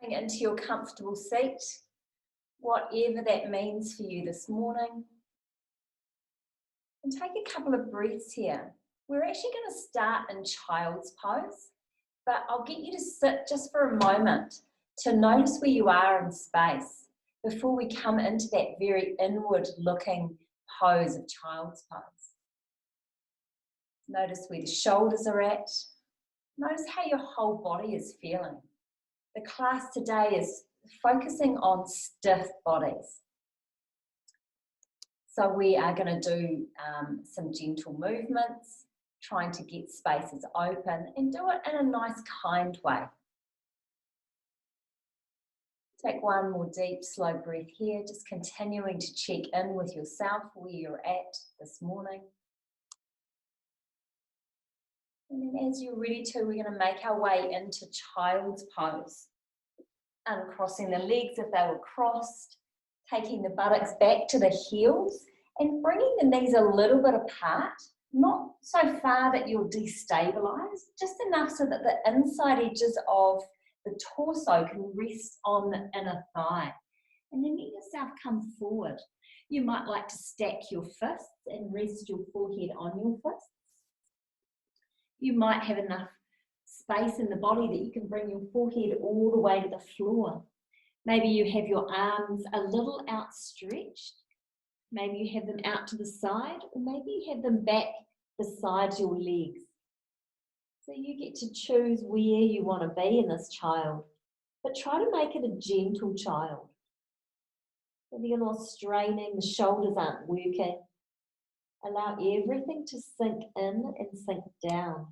Coming into your comfortable seat, whatever that means for you this morning. And take a couple of breaths here. We're actually going to start in child's pose, but I'll get you to sit just for a moment to notice where you are in space before we come into that very inward looking pose of child's pose. Notice where the shoulders are at. Notice how your whole body is feeling. The class today is focusing on stiff bodies. So we are going to do some gentle movements, trying to get spaces open and do it in a nice, kind way. Take one more deep, slow breath here, just continuing to check in with yourself where you're at this morning. And then as you're ready to, we're going to make our way into child's pose. Uncrossing the legs if they were crossed, taking the buttocks back to the heels and bringing the knees a little bit apart, not so far that you're destabilized, just enough so that the inside edges of the torso can rest on the inner thigh. And then let yourself come forward. You might like to stack your fists and rest your forehead on your fists. You might have enough space in the body that you can bring your forehead all the way to the floor. Maybe you have your arms a little outstretched. Maybe you have them out to the side, or maybe you have them back beside your legs. So you get to choose where you want to be in this child, but try to make it a gentle child. So you're not straining, the shoulders aren't working. Allow everything to sink in and sink down.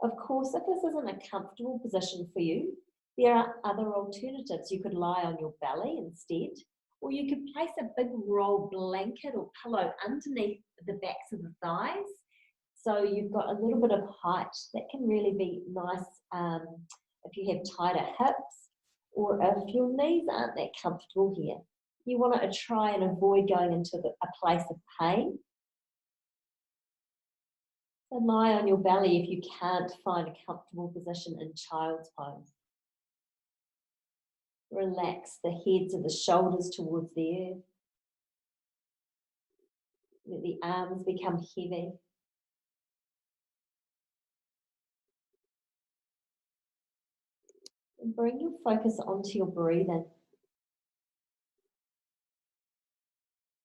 Of course, if this isn't a comfortable position for you, there are other alternatives. You could lie on your belly instead, or you could place a big roll blanket or pillow underneath the backs of the thighs. So you've got a little bit of height. That can really be nice if you have tighter hips, or if your knees aren't that comfortable here. You want to try and avoid going into a place of pain. So lie on your belly if you can't find a comfortable position in child's pose. Relax the heads of the shoulders towards the earth. Let the arms become heavy. And bring your focus onto your breathing.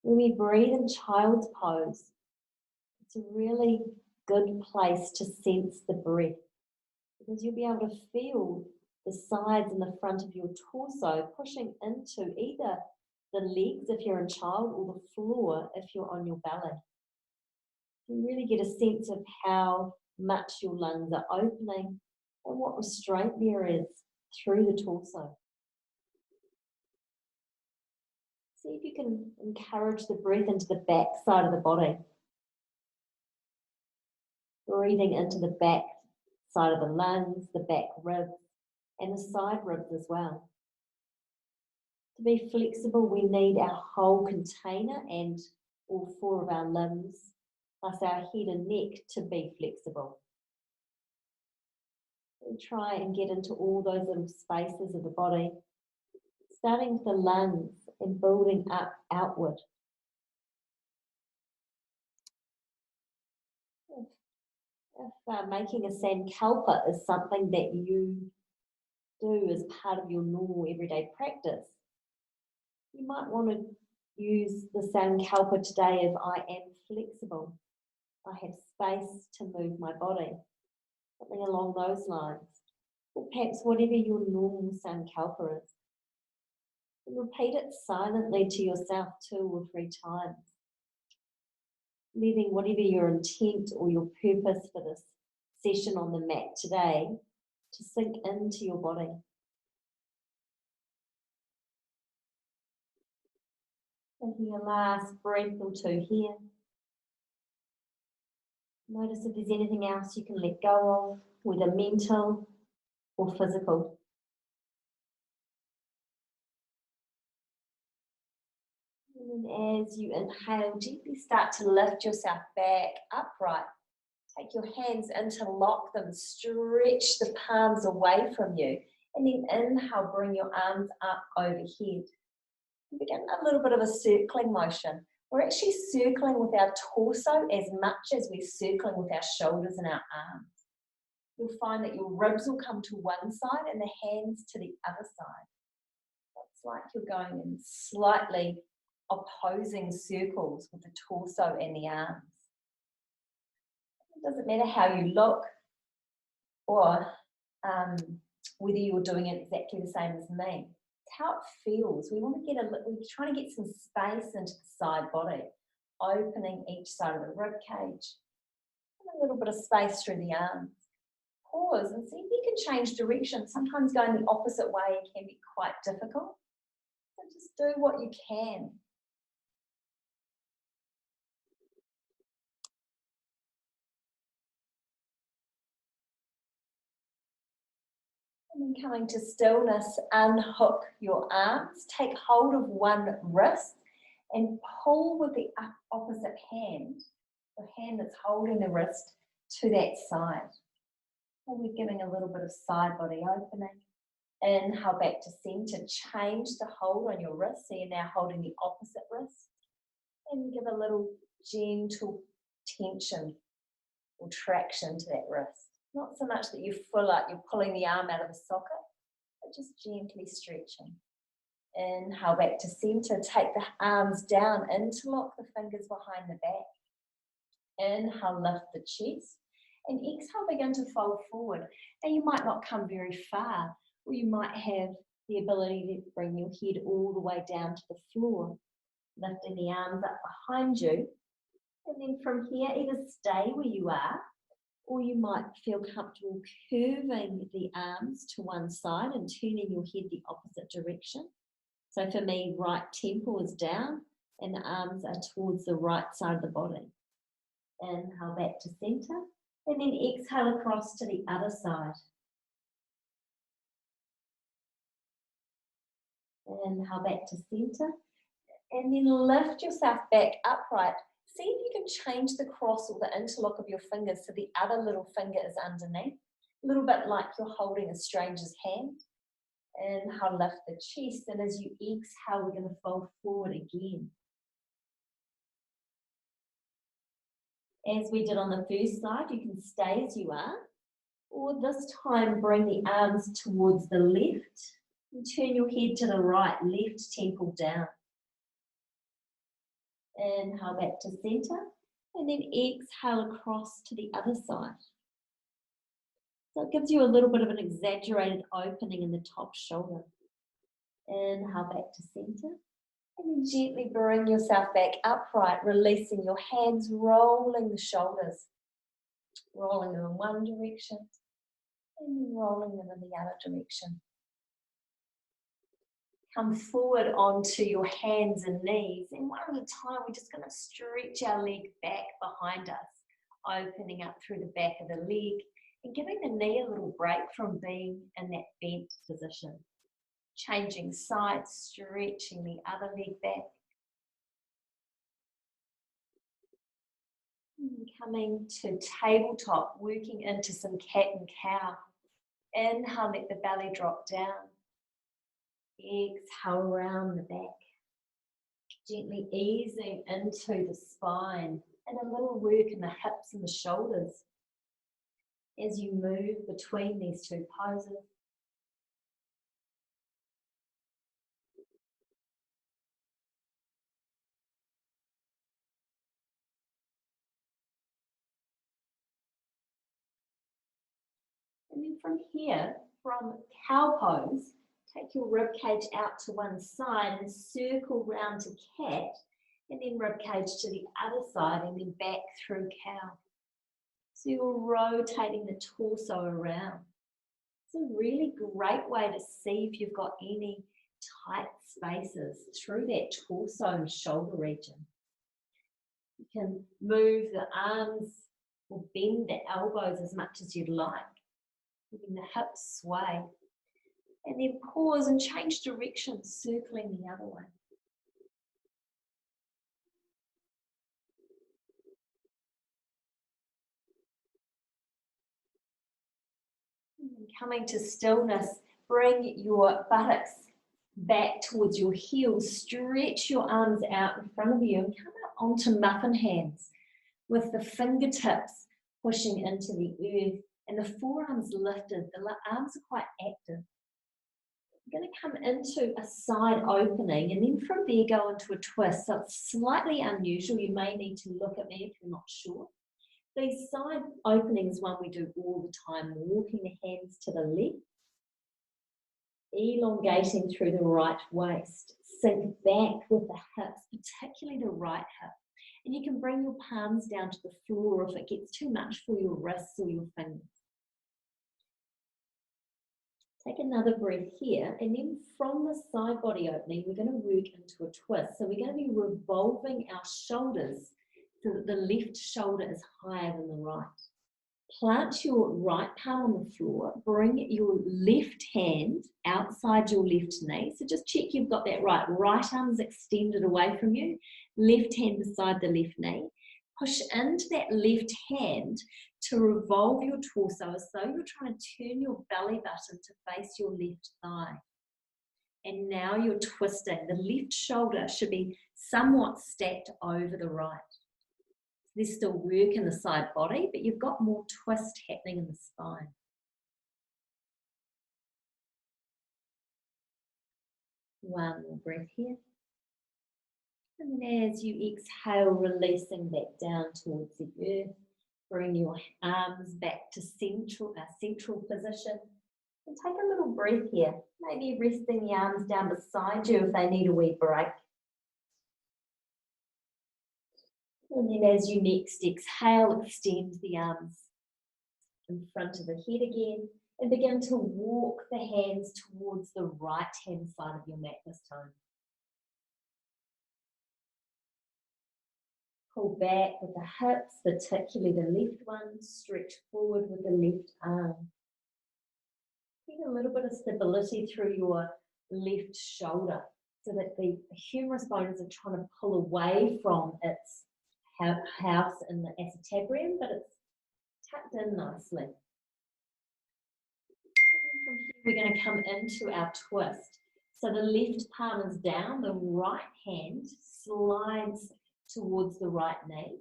When we breathe in child's pose, it's a really good place to sense the breath, because you'll be able to feel the sides and the front of your torso pushing into either the legs if you're in child or the floor if you're on your belly. You really get a sense of how much your lungs are opening and what restraint there is through the torso. See if you can encourage the breath into the back side of the body. Breathing into the back side of the lungs, the back ribs, and the side ribs as well. To be flexible, we need our whole container and all four of our limbs, plus our head and neck, to be flexible. We try and get into all those little spaces of the body, starting with the lungs and building up outward. If making a sankalpa is something that you do as part of your normal everyday practice, you might want to use the sankalpa today of I am flexible. I have space to move my body. Something along those lines. Or perhaps whatever your normal sankalpa is. And repeat it silently to yourself 2 or 3 times. Letting whatever your intent or your purpose for this session on the mat today to sink into your body. Taking a last breath or 2 here. Notice if there's anything else you can let go of, whether mental or physical. And then as you inhale, gently start to lift yourself back upright. Take your hands, interlock them, stretch the palms away from you And then inhale, bring your arms up overhead. And begin a little bit of a circling motion. We're actually circling with our torso as much as we're circling with our shoulders and our arms. You'll find that your ribs will come to one side and the hands to the other side. It's like you're going in slightly opposing circles with the torso and the arms. It doesn't matter how you look or whether you're doing it exactly the same as me. It's how it feels. We're trying to get some space into the side body, opening each side of the rib cage, and a little bit of space through the arms. Pause and see if you can change direction. Sometimes going the opposite way can be quite difficult. So just do what you can. And then coming to stillness, unhook your arms, take hold of one wrist and pull with the opposite hand, the hand that's holding the wrist, to that side. And we're giving a little bit of side body opening. Inhale back to center, change the hold on your wrist, so you're now holding the opposite wrist. And give a little gentle tension or traction to that wrist. Not so much that you're pulling the arm out of the socket, but just gently stretching. Inhale back to center, take the arms down, interlock the fingers behind the back. Inhale, lift the chest, and exhale, begin to fold forward. Now you might not come very far, or you might have the ability to bring your head all the way down to the floor, lifting the arms up behind you. And then from here, either stay where you are, or you might feel comfortable curving the arms to one side and turning your head the opposite direction. So for me, right temple is down and the arms are towards the right side of the body. Inhale back to center, and then exhale across to the other side. Inhale back to center, and then lift yourself back upright. See if you can change the cross or the interlock of your fingers so the other little finger is underneath. A little bit like you're holding a stranger's hand. Inhale, lift the chest, and as you exhale, we're going to fold forward again. As we did on the first slide, you can stay as you are, or this time bring the arms towards the left and turn your head to the right, left temple down. Inhale back to center, and then exhale across to the other side. So it gives you a little bit of an exaggerated opening in the top shoulder. Inhale back to center, and then gently bring yourself back upright, releasing your hands, rolling the shoulders, rolling them in one direction, and then rolling them in the other direction. Come forward onto your hands and knees, and one at a time we're just going to stretch our leg back behind us, opening up through the back of the leg and giving the knee a little break from being in that bent position. Changing sides, stretching the other leg back. And coming to tabletop, working into some cat and cow. Inhale, let the belly drop down. Exhale around the back, gently easing into the spine and a little work in the hips and the shoulders as you move between these two poses. And then from here, from cow pose, take your rib cage out to one side and circle round to cat, and then rib cage to the other side and then back through cow. So you're rotating the torso around. It's a really great way to see if you've got any tight spaces through that torso and shoulder region. You can move the arms or bend the elbows as much as you'd like, letting the hips sway. And then pause and change direction, circling the other way. And coming to stillness, bring your buttocks back towards your heels. Stretch your arms out in front of you and come up onto muffin hands with the fingertips pushing into the earth and the forearms lifted. The arms are quite active. You're going to come into a side opening and then from there go into a twist. So it's slightly unusual. You may need to look at me if you're not sure. These side openings, one we do all the time, walking the hands to the left, elongating through the right waist, sink back with the hips, particularly the right hip. And you can bring your palms down to the floor if it gets too much for your wrists or your fingers. Take another breath here, and then from the side body opening, we're going to work into a twist. So we're going to be revolving our shoulders so that the left shoulder is higher than the right. Plant your right palm on the floor, bring your left hand outside your left knee. So just check you've got that right. Right arm's extended away from you, left hand beside the left knee. Push into that left hand to revolve your torso as though you're trying to turn your belly button to face your left thigh. And now you're twisting. The left shoulder should be somewhat stacked over the right. There's still work in the side body, but you've got more twist happening in the spine. One more breath here. And then as you exhale, releasing back down towards the earth, bring your arms back to central position. And take a little breath here. Maybe resting the arms down beside you if they need a wee break. And then as you next exhale, extend the arms in front of the head again and begin to walk the hands towards the right hand side of your mat this time. Pull back with the hips, particularly the left one. Stretch forward with the left arm. Get a little bit of stability through your left shoulder so that the humerus bones are trying to pull away from its house in the acetabrium, but it's tucked in nicely. And from here, we're going to come into our twist. So the left palm is down, the right hand slides towards the right knee.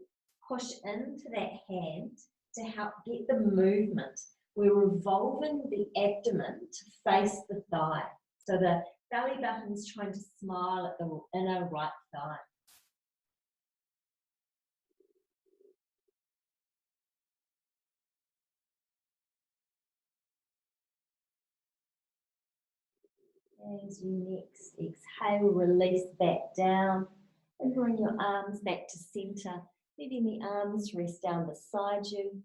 Push into that hand to help get the movement. We're revolving the abdomen to face the thigh. So the belly button's trying to smile at the inner right thigh. As you next exhale, release back down and bring your arms back to center, letting the arms rest down beside you.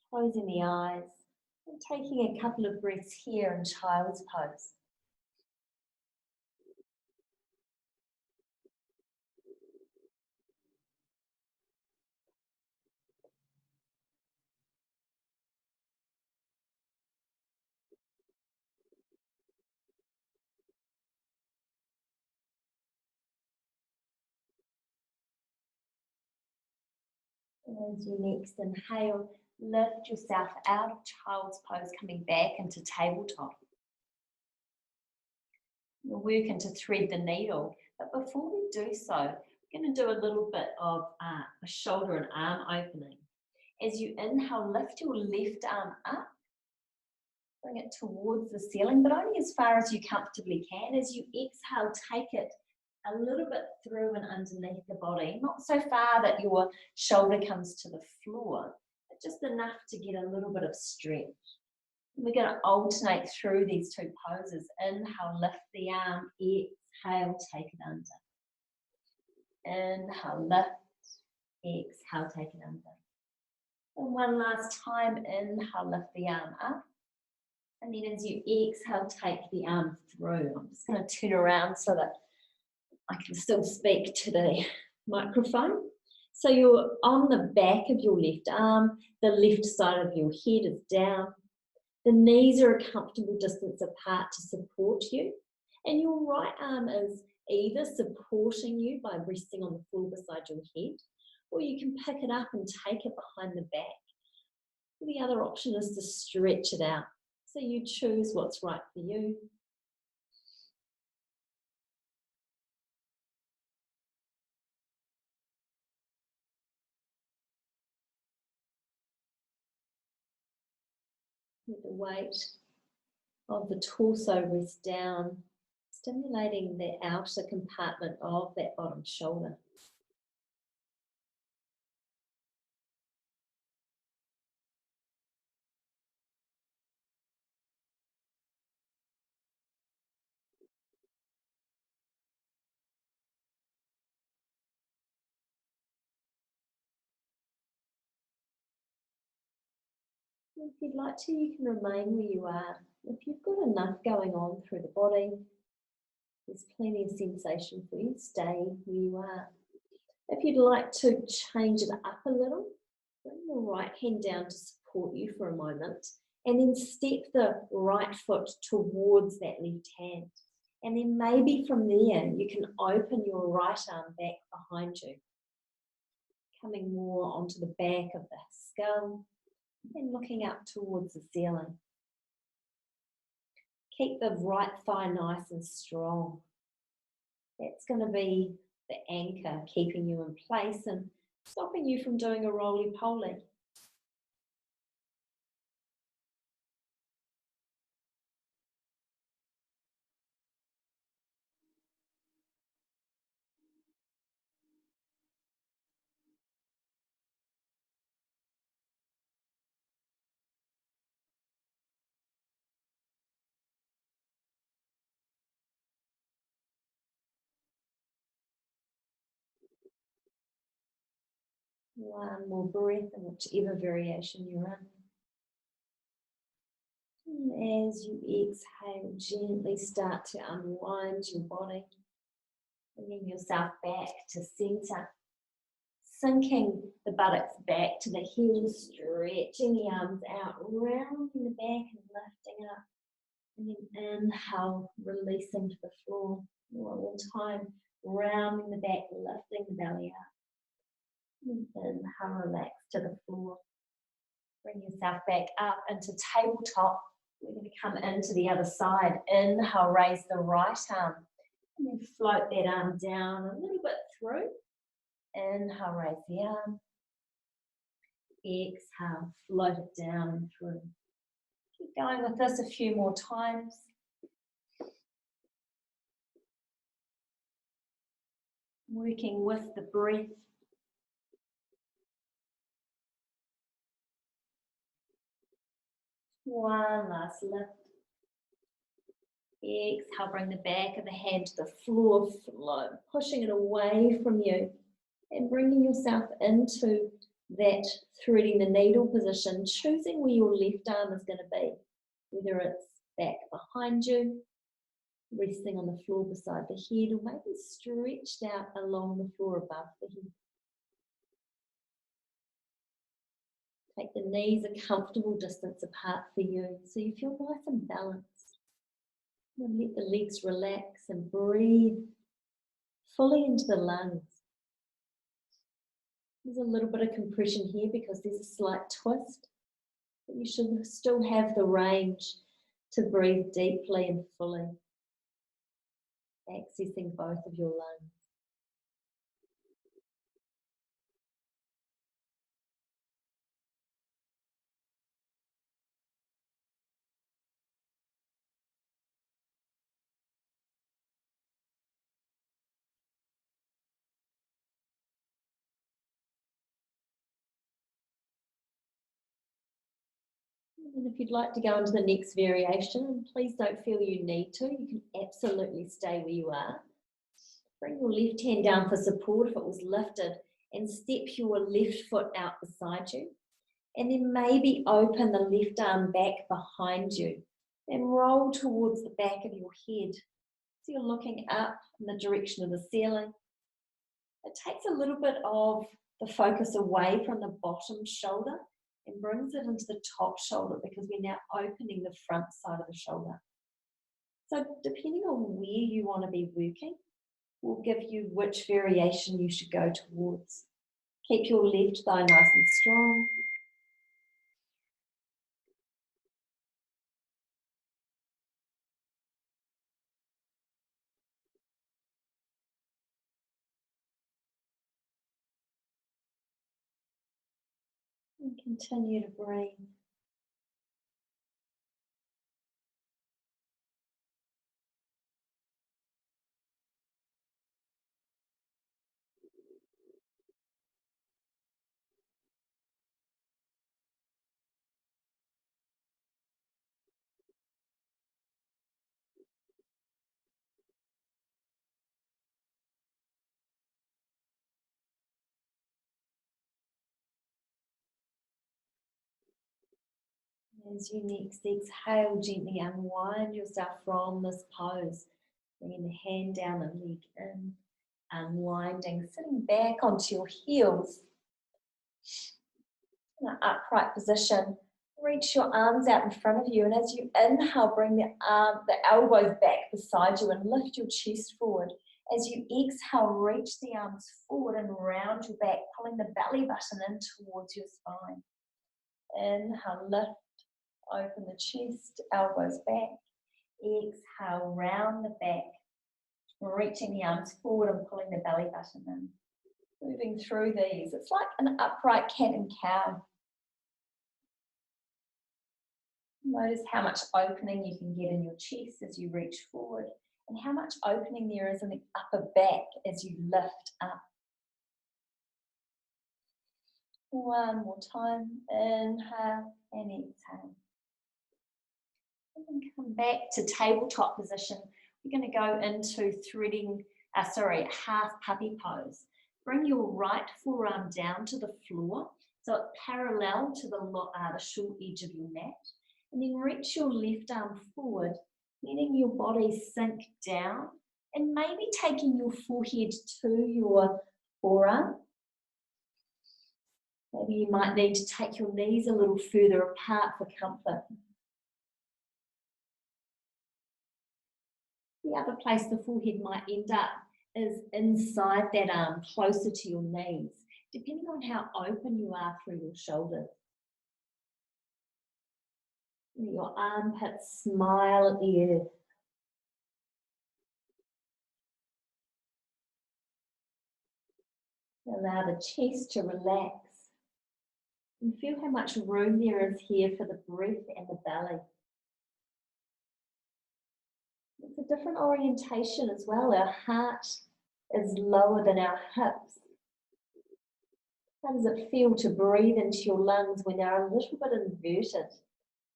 Closing the eyes and taking a couple of breaths here in child's pose. As you next inhale, lift yourself out of child's pose, coming back into tabletop. We'll work into thread the needle, but before we do so, we're going to do a little bit of a shoulder and arm opening. As you inhale, lift your left arm up, bring it towards the ceiling, but only as far as you comfortably can. As you exhale, take it a little bit through and underneath the body, not so far that your shoulder comes to the floor, but just enough to get a little bit of stretch. And we're going to alternate through these two poses. Inhale, lift the arm, exhale, take it under. Inhale, lift, exhale, take it under. And one last time, inhale, lift the arm up. And then as you exhale, take the arm through. I'm just going to turn around so that I can still speak to the microphone. So you're on the back of your left arm, the left side of your head is down, the knees are a comfortable distance apart to support you, and your right arm is either supporting you by resting on the floor beside your head, or you can pick it up and take it behind the back. The other option is to stretch it out. So you choose what's right for you. Let the weight of the torso rest down, stimulating the outer compartment of that bottom shoulder. If you'd like to, you can remain where you are. If you've got enough going on through the body, there's plenty of sensation for you. Stay where you are. If you'd like to change it up a little, bring the right hand down to support you for a moment, and then step the right foot towards that left hand. And then maybe from there, you can open your right arm back behind you, coming more onto the back of the skull and looking up towards the ceiling. Keep the right thigh nice and strong. That's going to be the anchor keeping you in place and stopping you from doing a roly-poly. One more breath in whichever variation you're in. And as you exhale, gently start to unwind your body, bringing yourself back to center, sinking the buttocks back to the heels, stretching the arms out, rounding the back and lifting up. And then inhale, releasing to the floor. One more time, rounding the back, lifting the belly up. Inhale, relax to the floor. Bring yourself back up into tabletop. We're going to come into the other side. Inhale, raise the right arm. And then float that arm down a little bit through. Inhale, raise the arm. Exhale, float it down and through. Keep going with this a few more times. Working with the breath. One last lift. Exhale, bring the back of the hand to the floor, float, pushing it away from you and bringing yourself into that threading the needle position, choosing where your left arm is going to be, whether it's back behind you, resting on the floor beside the head, or maybe stretched out along the floor above the head. Take the knees a comfortable distance apart for you so you feel nice and balanced. And let the legs relax and breathe fully into the lungs. There's a little bit of compression here because there's a slight twist, but you should still have the range to breathe deeply and fully, accessing both of your lungs. And if you'd like to go into the next variation, please don't feel you need to. You can absolutely stay where you are. Bring your left hand down for support if it was lifted and step your left foot out beside you. And then maybe open the left arm back behind you and roll towards the back of your head. So you're looking up in the direction of the ceiling. It takes a little bit of the focus away from the bottom shoulder and brings it into the top shoulder because we're now opening the front side of the shoulder. So depending on where you want to be working, will give you which variation you should go towards. Keep your left thigh nice and strong. And continue to breathe. As you next exhale, gently unwind yourself from this pose. Bringing the hand down and leg in, unwinding, sitting back onto your heels. In an upright position, reach your arms out in front of you, and as you inhale, bring the elbows back beside you and lift your chest forward. As you exhale, reach the arms forward and round your back, pulling the belly button in towards your spine. Inhale, lift. Open the chest, elbows back. Exhale, round the back. Reaching the arms forward and pulling the belly button in. Moving through these. It's like an upright cat and cow. Notice how much opening you can get in your chest as you reach forward, and how much opening there is in the upper back as you lift up. One more time. Inhale and exhale. And come back to tabletop position. We're going to go into half puppy pose. Bring your right forearm down to the floor, so it's parallel to the short edge of your mat. And then reach your left arm forward, letting your body sink down and maybe taking your forehead to your forearm. Maybe you might need to take your knees a little further apart for comfort. The other place the forehead might end up is inside that arm, closer to your knees, depending on how open you are through your shoulders. Let your armpits smile at the earth. Allow the chest to relax. And feel how much room there is here for the breath and the belly. It's a different orientation as well. Our heart is lower than our hips. How does it feel to breathe into your lungs when they're a little bit inverted?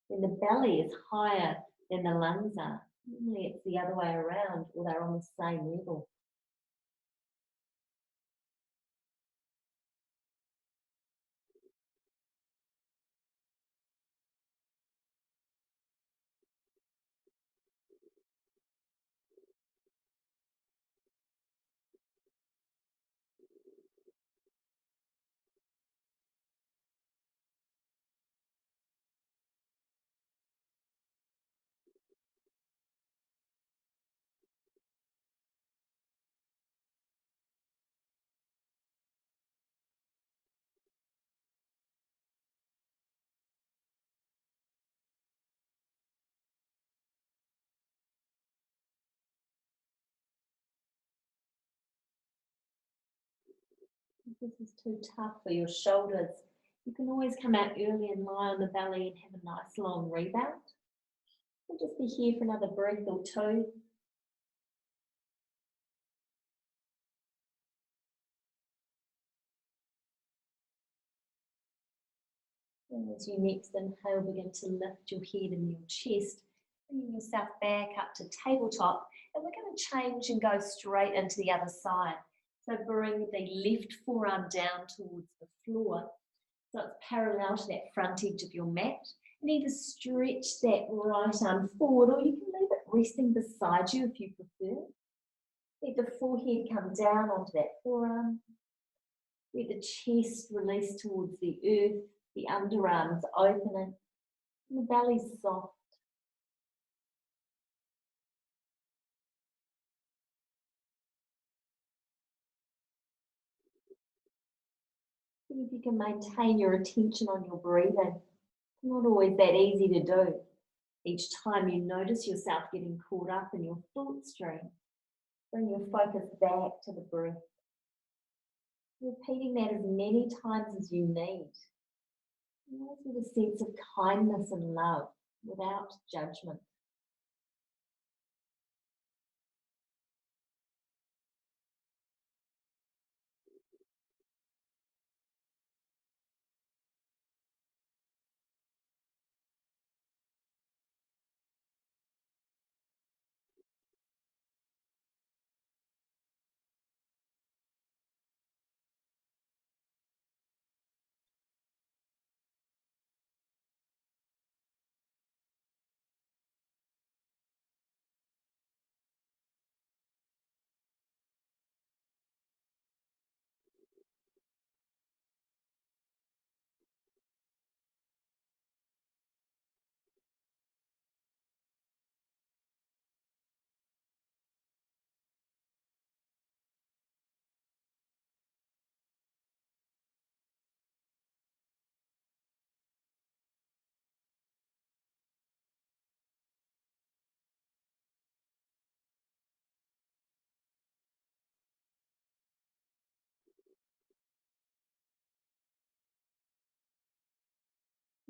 When the belly is higher than the lungs are? Normally it's the other way around, or they're on the same level. If this is too tough for your shoulders, you can always come out early and lie on the belly and have a nice long rebound. We'll just be here for another breath or two. And as you next inhale, begin to lift your head and your chest, bringing yourself back up to tabletop. And we're going to change and go straight into the other side. So bring the left forearm down towards the floor, so it's parallel to that front edge of your mat. And either stretch that right arm forward, or you can leave it resting beside you if you prefer. Let the forehead come down onto that forearm. Let the chest release towards the earth, the underarms opening, and the belly soft. See if you can maintain your attention on your breathing. It's not always that easy to do. Each time you notice yourself getting caught up in your thought stream, bring your focus back to the breath. Repeating that as many times as you need. Always with a sense of kindness and love without judgment.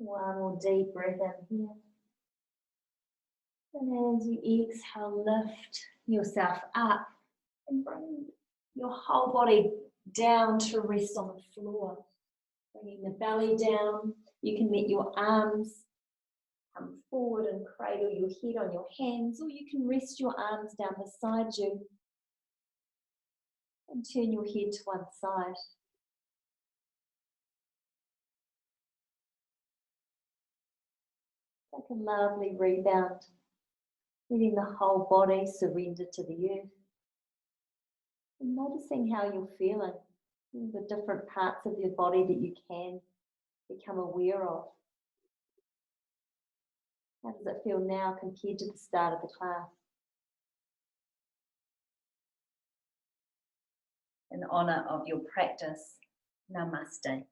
One more deep breath in here. And as you exhale, lift yourself up and bring your whole body down to rest on the floor. Bringing the belly down, you can let your arms come forward and cradle your head on your hands, or you can rest your arms down beside you and turn your head to one side. Like a lovely rebound, letting the whole body surrender to the earth. And noticing how you're feeling, the different parts of your body that you can become aware of. How does it feel now compared to the start of the class? In honour of your practice, namaste.